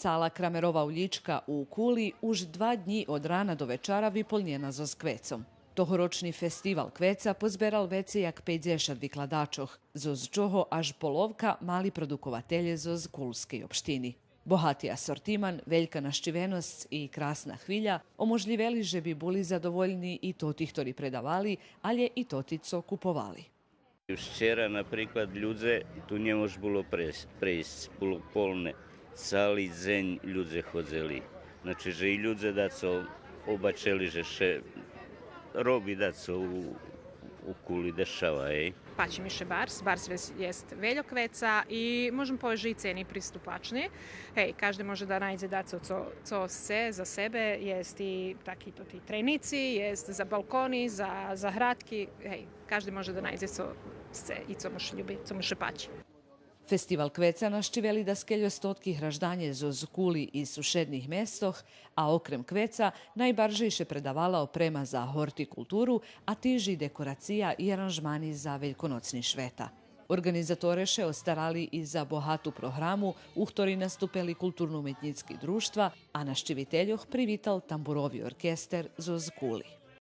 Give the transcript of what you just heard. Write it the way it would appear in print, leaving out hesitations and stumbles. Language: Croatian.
Cala Kramerova ulička u Kuli už 2 dni od rana do večara vyplnjena zo skvecom. Tohoročný festival kveca pozberal vece jak 50 vykladačoh, z čoho až polovka mali produkovatelje z kulskej opštini. Bohati asortiman, veljka naščivenost i krasna hvilja omožljiveli, že bi bili zadovoljni i toti, ktori predavali, ali i toti, co kupovali. Вчера, наприклад, люди tu nie može bilo prejsť, bilo polne. Cali deň люди ходили. Znači, že i ljudi da co obačeli, že še robi da co u Kuli dešava, Paći še bars. Bars jest veljokveca i možemo povedati ceni pristupačni. Každy može da najde da co se za sebe. Jest i taki to ti trenici, jest za balkoni, za hradki. Každy može da najde co se i co može ljubi, co može paći. Festival kveca naščiveli da skeljo stotki hraždanje z Kuli i sušednih mestoh, a okrem kveca najbaržejše predavala oprema za hortikulturu, a tiži dekoracija i aranžmani za veljkonocni šveta. Organizatoreše ostarali i za bohatu programu, u ktori nastupeli kulturno-umetnicki društva, a naščiviteljoh privital tamburovi orkester z Kuli.